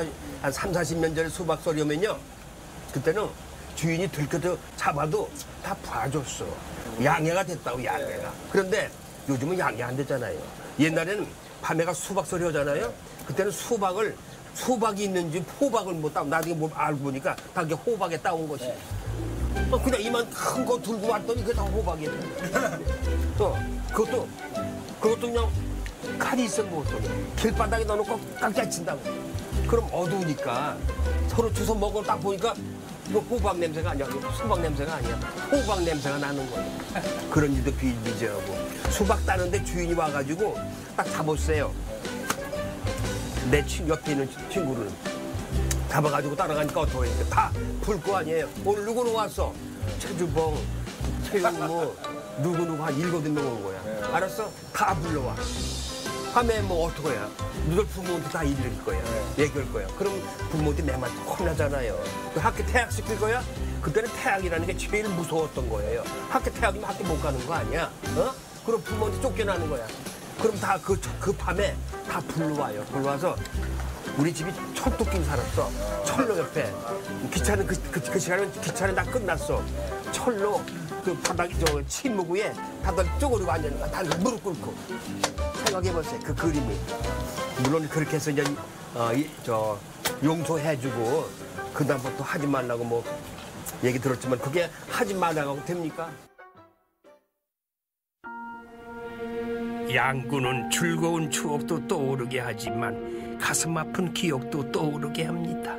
40년 전에 수박 쏘려면요. 그때는 주인이 들켜서 잡아도 다 봐줬어. 양해가 됐다고, 양해가. 그런데 요즘은 양해 안 됐잖아요. 옛날에는 밤에가 수박 쏘려 하잖아요. 그때는 수박이 있는지 호박을 못 따고 나중에 뭐 알고 보니까 다 이게 호박에 따온 것이. 그냥 이만 큰 거 들고 왔더니 그게 다 호박이야. 그것도 그냥 칼이 있으면 못 써. 길바닥에 넣어놓고 깍깍 친다고. 그럼 어두우니까 서로 주워 먹어 딱 보니까 이거 호박 냄새가 아니야. 수박 냄새가 아니야. 호박 냄새가 나는 거야. 그런 일도 비일비재하고. 수박 따는데 주인이 와가지고 딱 잡았어요. 내 옆에 있는 친구를 잡아가지고 따라가니까 어떡해. 다 불 거 아니에요. 오늘 누구 왔어? 최주봉, 최용무, 누구 한 7명 온 거야. 알았어? 다 불러와. 밤에 뭐 어떡해야? 너들 부모한테 다 얘기할 거야. 얘기할 거야. 그럼 부모한테 내 말 혼나잖아요. 학교 퇴학시킬 거야? 그때는 퇴학이라는 게 제일 무서웠던 거예요. 학교 퇴학이면 학교 못 가는 거 아니야? 그럼 부모한테 쫓겨나는 거야. 그럼 다 그 밤에 다 불러와요. 불러와서 우리 집이 철도길 살았어. 철로 옆에. 기차는 그 시간은 기차는 다 끝났어. 철로 그 바닥 저 침묵 위에 바닥 쪽으로 완전 다 무릎 꿇고 생각해보세요. 그 그림을. 물론 그렇게 해서 이제 저 용서해주고 그다음부터 하지 말라고 뭐 얘기 들었지만 그게 하지 말라고 됩니까? 양구는 즐거운 추억도 떠오르게 하지만 가슴 아픈 기억도 떠오르게 합니다.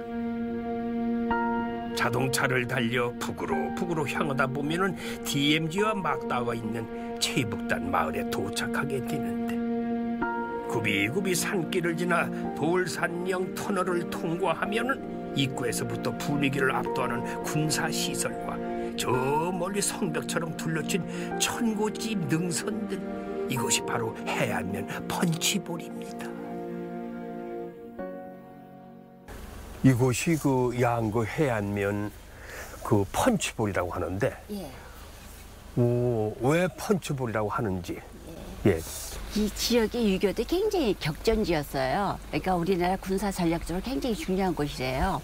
자동차를 달려 북으로 향하다 보면은 DMZ와 맞닿아 있는 최북단 마을에 도착하게 되는데 굽이굽이 산길을 지나 돌산령 터널을 통과하면은 입구에서부터 분위기를 압도하는 군사시설과 저 멀리 성벽처럼 둘러친 천고집 능선들, 이것이 바로 해안면 펀치볼입니다. 이곳이 그 양구 해안면 그 펀치볼이라고 하는데 예. 왜 펀치볼이라고 하는지. 예. 이 지역이 유교대 굉장히 격전지였어요. 그러니까 우리나라 군사 전략적으로 굉장히 중요한 곳이래요.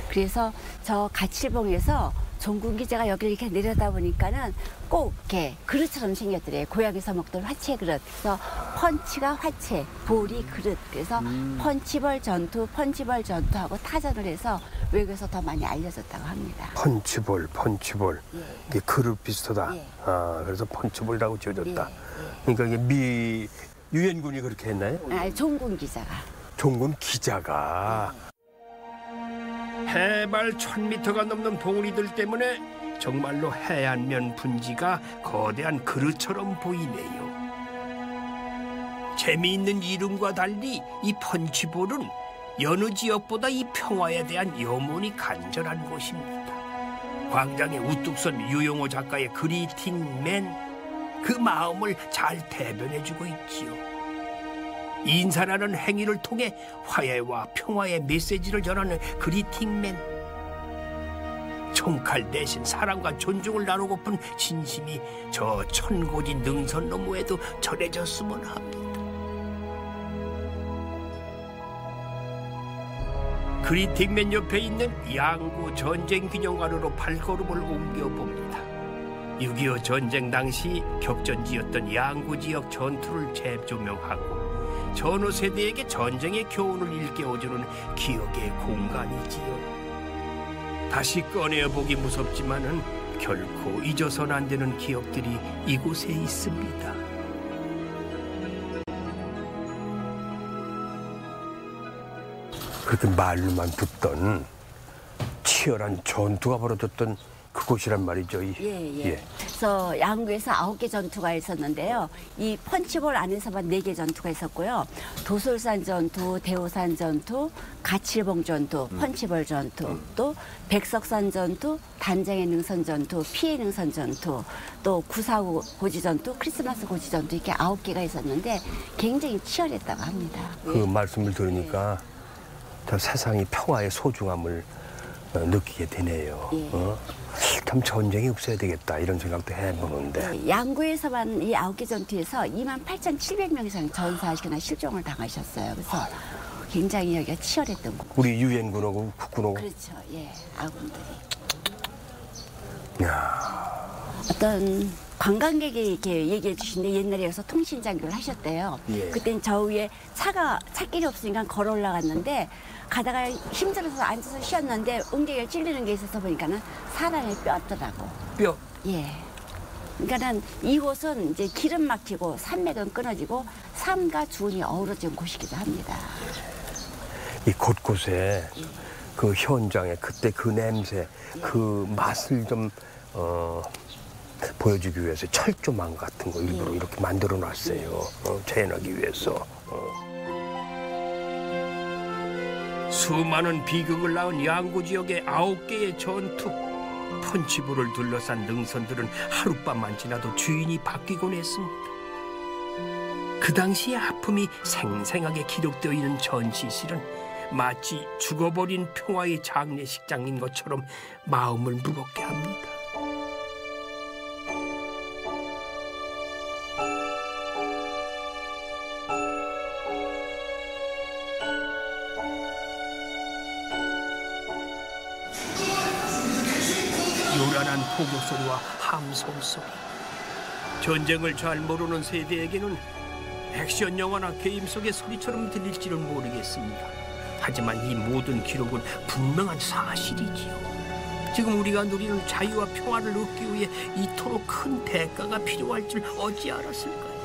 그래서 저 가칠봉에서 종군 기자가 여기를 이렇게 내려다 보니까는 꼭 이렇게 그릇처럼 생겼더래요. 고향에서 먹던 화채 그릇. 그래서 펀치가 화채, 볼이 그릇. 그래서 펀치볼 전투하고 타전을 해서 외국에서 더 많이 알려졌다고 합니다. 펀치볼. 예. 이게 그릇 비슷하다. 예. 그래서 펀치볼이라고 지어졌다. 예. 그러니까 이게 유엔군이 그렇게 했나요? 종군 기자가. 종군 기자가. 해발 1000m가 넘는 봉우리들 때문에 정말로 해안면 분지가 거대한 그릇처럼 보이네요. 재미있는 이름과 달리 이 펀치볼은 여느 지역보다 이 평화에 대한 염원이 간절한 곳입니다. 광장에 우뚝 선 유용호 작가의 그리팅맨, 그 마음을 잘 대변해주고 있지요. 인사라는 행위를 통해 화해와 평화의 메시지를 전하는 그리팅맨. 총칼 대신 사랑과 존중을 나누고픈 진심이 저 천고지 능선 너머에도 전해졌으면 합니다. 그리팅맨 옆에 있는 양구 전쟁기념관으로 발걸음을 옮겨봅니다. 6.25 전쟁 당시 격전지였던 양구 지역 전투를 재조명하고 전후 세대에게 전쟁의 교훈을 일깨워주는 기억의 공간이지요. 다시 꺼내보기 무섭지만은 결코 잊어서는 안 되는 기억들이 이곳에 있습니다. 그렇게 말로만 듣던 치열한 전투가 벌어졌던 그곳이란 말이죠. 예. 그래서 양구에서 9개 전투가 있었는데요. 이 펀치볼 안에서만 4개 전투가 있었고요. 도솔산 전투, 대호산 전투, 가칠봉 전투, 펀치볼 전투, 또 백석산 전투, 단장의 능선 전투, 피해 능선 전투, 또 945 고지 전투, 크리스마스 고지 전투, 이렇게 9개가 있었는데 굉장히 치열했다고 합니다. 그 말씀을 들으니까 참 세상이 평화의 소중함을 느끼게 되네요. 참 전쟁이 없어야 되겠다 이런 생각도 해보는데. 양구에서만 이 9개 전투에서 28,700명 이상 전사하시거나 실종을 당하셨어요. 그래서 굉장히 여기가 치열했던 곳. 우리 유엔군하고 국군하고. 그렇죠. 예, 아군들이. 야. 어떤 관광객이 이렇게 얘기해 주시는데 옛날에 여기서 통신장교를 하셨대요. 예. 그땐 저 위에 차길이 없으니까 걸어 올라갔는데 가다가 힘들어서 앉아서 쉬었는데 엉덩이에 찔리는 게 있어서 보니까는 사람의 뼈더라고. 뼈? 예. 그러니까는 이곳은 이제 기름 막히고 산맥은 끊어지고 삶과 주운이 어우러진 곳이기도 합니다. 이 곳곳에 그 현장에 그때 그 냄새, 그 맛을 좀 보여주기 위해서 철조망 같은 거 일부러 이렇게 만들어 놨어요. 재현하기 위해서. 수많은 비극을 낳은 양구 지역의 9개의 전투. 펀치볼을 둘러싼 능선들은 하룻밤만 지나도 주인이 바뀌곤 했습니다. 그 당시의 아픔이 생생하게 기록되어 있는 전시실은 마치 죽어버린 평화의 장례식장인 것처럼 마음을 무겁게 합니다. 요란한 포격 소리와 함성 소리. 전쟁을 잘 모르는 세대에게는 액션 영화나 게임 속의 소리처럼 들릴지는 모르겠습니다. 하지만 이 모든 기록은 분명한 사실이지요. 지금 우리가 누리는 자유와 평화를 얻기 위해 이토록 큰 대가가 필요할 줄 어찌 알았을까요?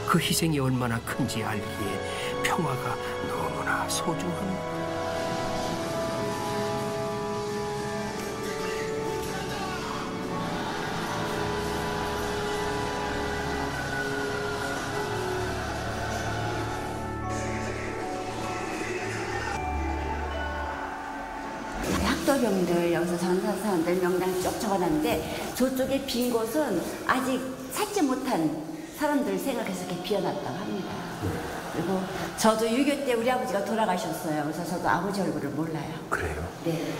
그 희생이 얼마나 큰지 알기에 평화가 너무나 소중합니다. 학도병들 여기서 전사사원들 명단 쭉 적어놨는데 저쪽에 빈 곳은 아직 찾지 못한 사람들 생각해서 이렇게 비워놨다고 합니다. 그리고 저도 6.25 때 우리 아버지가 돌아가셨어요. 그래서 저도 아버지 얼굴을 몰라요. 그래요? 네.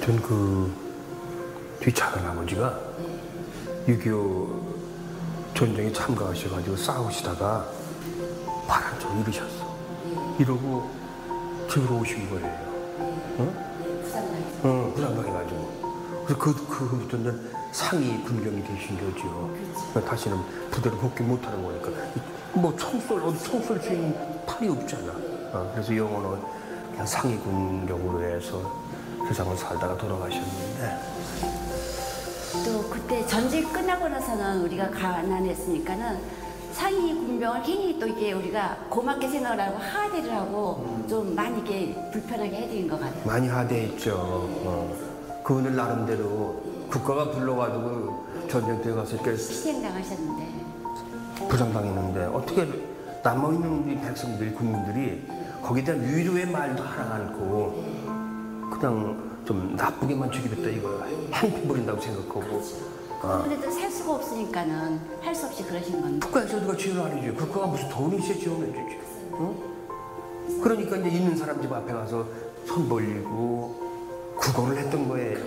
전 그 뒤차간 아버지가 6.25 전쟁에 참가하셔가지고 싸우시다가 발을 좀 잃으셨어. 이러고 집으로 오신 거예요. 응? 부상당해가지고. 그래서 그부터는 상위 군경이 되신 거죠. 그러니까 다시는 부대로 복귀 못하는 거니까. 뭐 어디 총쏠 수 있는 팔이 없잖아. 그래서 영어는 그냥 상위 군경으로 해서 세상을 살다가 돌아가셨는데. 또 그때 전쟁 끝나고 나서는 우리가 가난했으니까는 상위 군병을 괜히 또 이게 우리가 고맙게 생각을 하고 하대를 하고 좀 많이 이렇게 불편하게 해드린 것 같아요. 많이 하대했죠. 그분들 나름대로 국가가 불러가지고 전쟁 때 가서 이렇게 희생당하셨는데 부상당했는데 어떻게 남아있는 우리 백성들, 국민들이 거기에 대한 위로의 말도 하나 않고 그냥 좀 나쁘게만 죽이겠다 이거 행패부린다고 생각하고. 그분들도 살 수가 없으니까는 할 수 없이 그러신 건데. 국가에서 누가 지원 안 해줘요. 국가가 무슨 돈이 있어야 지원해주지. 응? 그러니까 이제 있는 사람 집 앞에 가서 손 벌리고 구걸을 했던 거예요.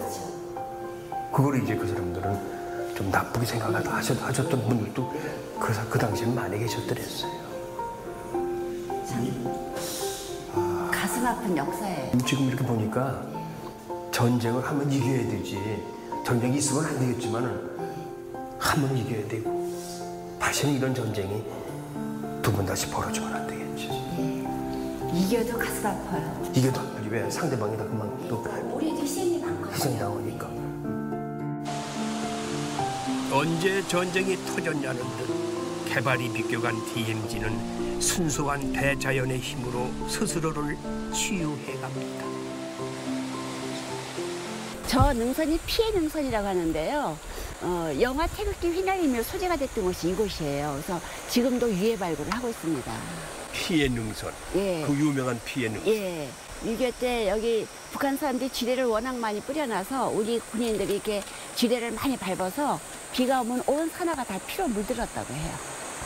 그걸 이제 그 사람들은 좀 나쁘게 하셨던 분들도 그 당시엔 많이 계셨더랬어요. 참 가슴 아픈 역사예요. 지금 이렇게 보니까 전쟁을 한번 이겨야 되지. 전쟁이 있으면 안 되겠지만은 한 번 이겨야 되고 다시는 이런 전쟁이 두 번 다시 벌어지면 안 되겠지. 이겨도 가슴 아파요. 이겨도 아프지. 왜? 상대방이 다 그만 또 우리도 희생이 많거든요. 희생이 나오니까. 언제 전쟁이 터졌냐는 듯 개발이 비껴간 DMZ는 순수한 대자연의 힘으로 스스로를 치유해갑니다. 저 능선이 피해 능선이라고 하는데요. 영화 태극기 휘날리며 소재가 됐던 곳이 이곳이에요. 그래서 지금도 유해 발굴을 하고 있습니다. 피해 능선. 예. 그 유명한 피해 능선. 예. 6.25 때 여기 북한 사람들이 지뢰를 워낙 많이 뿌려놔서 우리 군인들이 이렇게 지뢰를 많이 밟아서 비가 오면 온 산하가 다 피로 물들었다고 해요.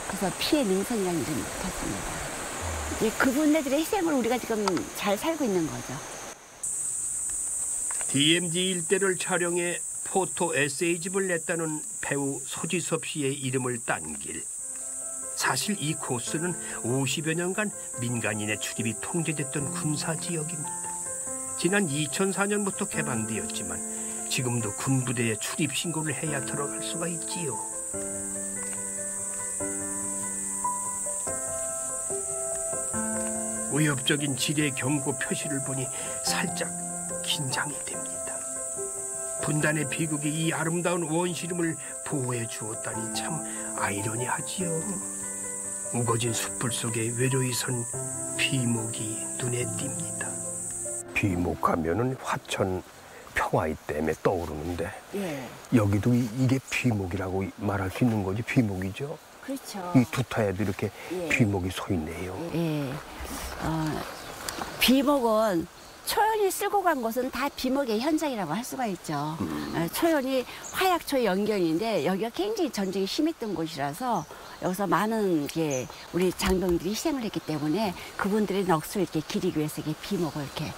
그래서 피해 능선이라는 이름이 붙었습니다. 이제 그분들의 희생을 우리가 지금 잘 살고 있는 거죠. DMZ 일대를 촬영해 포토 에세이집을 냈다는 배우 소지섭 씨의 이름을 딴 길. 사실 이 코스는 50여 년간 민간인의 출입이 통제됐던 군사지역입니다. 지난 2004년부터 개방되었지만 지금도 군부대에 출입 신고를 해야 들어갈 수가 있지요. 위협적인 지뢰 경고 표시를 보니 살짝 긴장이 됩니다. 분단의 비극이 이 아름다운 원시름을 보호해 주었다니 참 아이러니하지요. 우거진 숯불 속에 외로이 선 비목이 눈에 띕니다. 비목하면은 화천 평화의 댐에 떠오르는데 예. 여기도 이게 비목이라고 말할 수 있는 거지. 비목이죠. 그렇죠. 이 두타에도 이렇게 예. 비목이 서 있네요. 예. 비목은 초연이 쓸고 간 곳은 다 비목의 현장이라고 할 수가 있죠. 초연이 화약초 연결인데 여기가 굉장히 전쟁이 심했던 곳이라서 여기서 많은 게 우리 장병들이 희생을 했기 때문에 그분들의 넋을 이렇게 기리기 위해서 이렇게 비목을 이렇게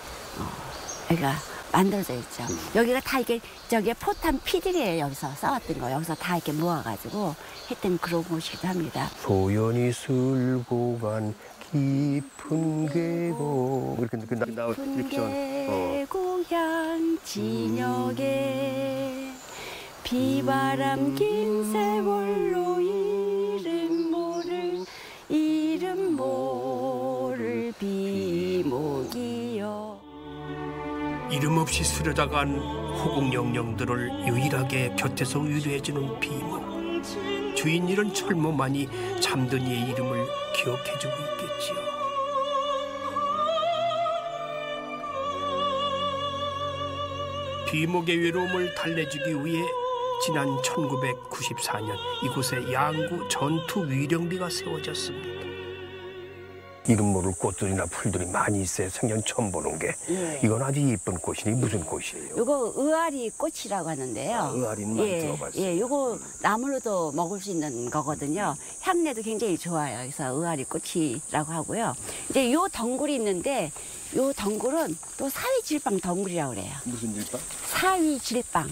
여기가 만들어져 있죠. 여기가 다 이게 저기 포탄 피들이에요. 여기서 싸웠던 거 여기서 다 이렇게 모아가지고 했던 그런 곳이기도 합니다. 소연이 쓸고 간 깊은 계곡 이렇게 나오죠. 깊은 계곡 향 진역에 비바람 긴 세월로 이름 모를 비목이여. 이름 없이 스려다간 호국영령들을 유일하게 곁에서 위로해주는 비목. 주인 잃은 철모만이 잠든 이의 이름을 기억해주고 있겠지요. 비목의 외로움을 달래주기 위해 지난 1994년 이곳에 양구 전투 위령비가 세워졌습니다. 이름 모를 꽃들이나 풀들이 많이 있어요. 생전 처음 보는 게. 예. 이건 아주 예쁜 꽃이니 무슨 꽃이에요? 요거 의아리 꽃이라고 하는데요. 의아리는 많이 들어봤어요. 예, 요거 나물로도 먹을 수 있는 거거든요. 향내도 굉장히 좋아요. 그래서 의아리 꽃이라고 하고요. 이제 요 덩굴이 있는데 요 덩굴은 또 사위질빵 덩굴이라고 그래요. 무슨 질빵? 사위질빵.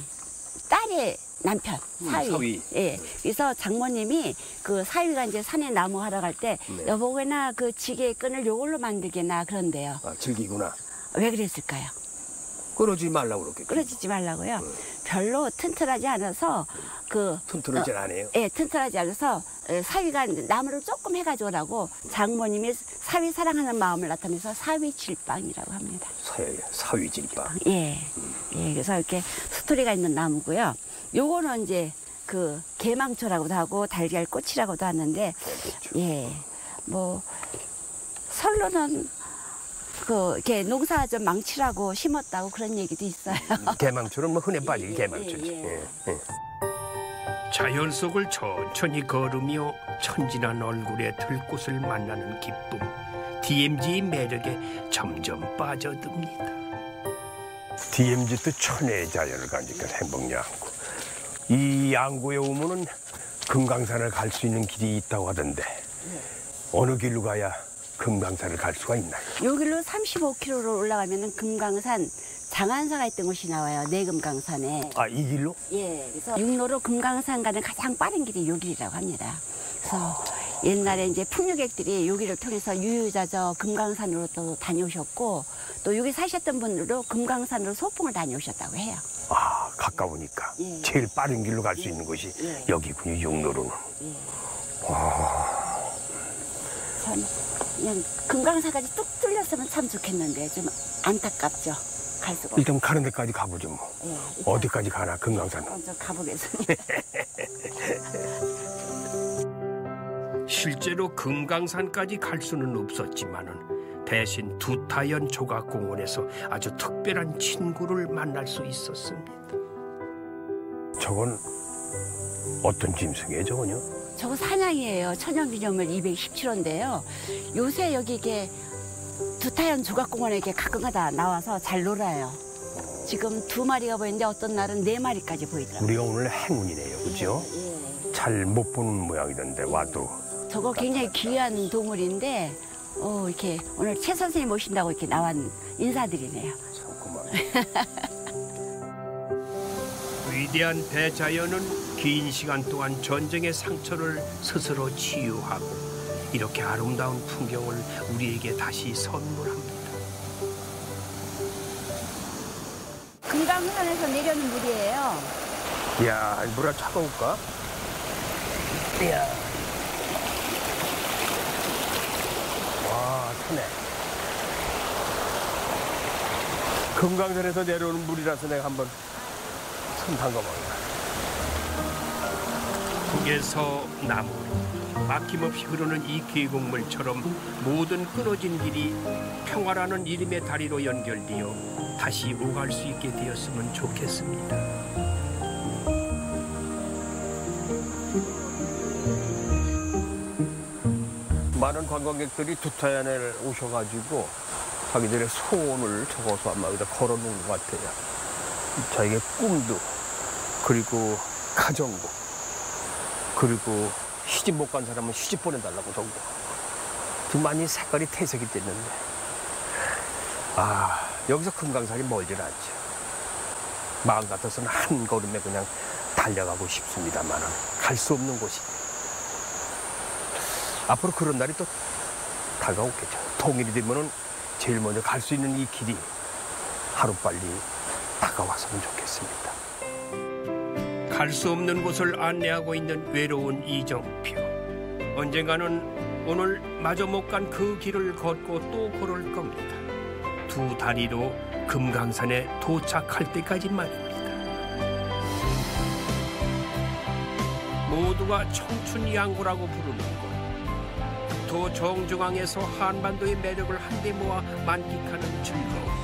딸의 남편, 사위. 사위. 예. 그래서 장모님이 그 사위가 이제 산에 나무 하러 갈 때 네. 여보게나 그 지게 끈을 요걸로 만들게나 그런데요. 아, 즐기구나. 왜 그랬을까요? 끊어지지 말라고 그렇게. 끊어지지 말라고요. 별로 튼튼하지 않아서 그 튼튼하지 않아요? 예, 튼튼하지 않아서 사위가 나무를 조금 해가지고라고 장모님이 사위 사랑하는 마음을 나타내서 사위질빵이라고 합니다. 사위질빵. 예, 예, 그래서 이렇게 스토리가 있는 나무고요. 요거는 이제 그 개망초라고도 하고 달걀꽃이라고도 하는데, 예, 뭐 설로는 그 이렇게 농사 좀 망치라고 심었다고 그런 얘기도 있어요. 개망초는 뭐 흔해 빠지게 개망초지. 예. 자연 속을 천천히 걸으며 천진한 얼굴의 들꽃을 만나는 기쁨. DMZ의 매력에 점점 빠져듭니다. DMZ도 천혜의 자연을 간직한 행복양구. 이 양구에 오면은 금강산을 갈 수 있는 길이 있다고 하던데 어느 길로 가야 금강산을 갈 수가 있나요? 요 길로 35km로 올라가면은 금강산 장안사가 있던 곳이 나와요. 내금강산에. 아, 이 길로? 예, 그래서 육로로 금강산 가는 가장 빠른 길이 요 길이라고 합니다. 그래서 옛날에 이제 풍류객들이 요 길을 통해서 유유자적 금강산으로 또 다녀오셨고 또 여기 사셨던 분들도 금강산으로 소풍을 다녀오셨다고 해요. 아, 가까우니까. 예. 제일 빠른 길로 갈 수 있는 곳이 예. 여기군요, 육로로는. 예. 와. 참 그냥 금강산까지 뚝 뚫렸으면 참 좋겠는데 좀 안타깝죠. 갈 수가 없어요. 일단 가는 데까지 가보죠, 뭐. 예, 일단 어디까지 가나, 금강산. 먼저 가보겠습니다. 실제로 금강산까지 갈 수는 없었지만은 대신 두타연 조각공원에서 아주 특별한 친구를 만날 수 있었습니다. 저건 어떤 짐승이에요, 저건요? 저거 사냥이에요. 천연기념물 217호인데요. 요새 여기 이게 두타연 조각공원에 이렇게 가끔가다 나와서 잘 놀아요. 지금 2마리가 보이는데 어떤 날은 4마리까지 보이더라고요. 우리가 오늘 행운이네요, 그죠? 예. 잘 못 보는 모양이던데, 와도. 저거 굉장히 귀한 동물인데 이렇게 오늘 최 선생님 모신다고 이렇게 나온 인사드리네요. 참 고마워요. 위대한 대자연은 긴 시간 동안 전쟁의 상처를 스스로 치유하고 이렇게 아름다운 풍경을 우리에게 다시 선물합니다. 금강산에서 내려오는 물이에요. 이야, 물아 차가울까? 이야. 와, 타네. 금강산에서 내려오는 물이라서 내가 한번 손 담가봐요. 북에서 남으로 막힘없이 흐르는 이 계곡물처럼 모든 끊어진 길이 평화라는 이름의 다리로 연결되어 다시 오갈 수 있게 되었으면 좋겠습니다. 많은 관광객들이 두타연에 오셔가지고 자기들의 소원을 적어서 아마 여기다 걸어놓은 것 같아요. 자기의 꿈도, 그리고 가정도, 그리고 시집 못 간 사람은 시집 보내달라고 적고. 지금 많이 색깔이 퇴색이 됐는데. 아, 여기서 금강산이 멀질 않죠. 마음 같아서는 한 걸음에 그냥 달려가고 싶습니다만은 갈 수 없는 곳이. 앞으로 그런 날이 또 다가오겠죠. 통일이 되면은 제일 먼저 갈 수 있는 이 길이 하루빨리 다가왔으면 좋겠습니다. 갈 수 없는 곳을 안내하고 있는 외로운 이정표. 언젠가는 오늘 마저 못 간 그 길을 걷고 또 걸을 겁니다. 두 다리로 금강산에 도착할 때까지 말입니다. 모두가 청춘 양구라고 부르는 곳. 국토 정중앙에서 한반도의 매력을 한데 모아 만끽하는 즐거움.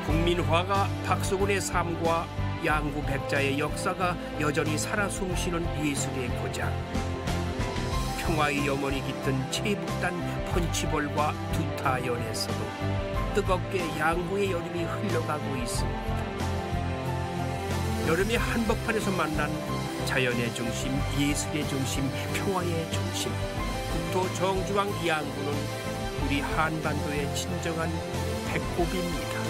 국민화가 박수근의 삶과 양구 백자의 역사가 여전히 살아 숨쉬는 예술의 고장. 평화의 염원이 깃든 최북단 펀치볼과 두타연에서도 뜨겁게 양구의 여름이 흘러가고 있습니다. 여름의 한복판에서 만난 자연의 중심, 예술의 중심, 평화의 중심. 국토 정중앙 양구는 우리 한반도의 진정한 배꼽입니다.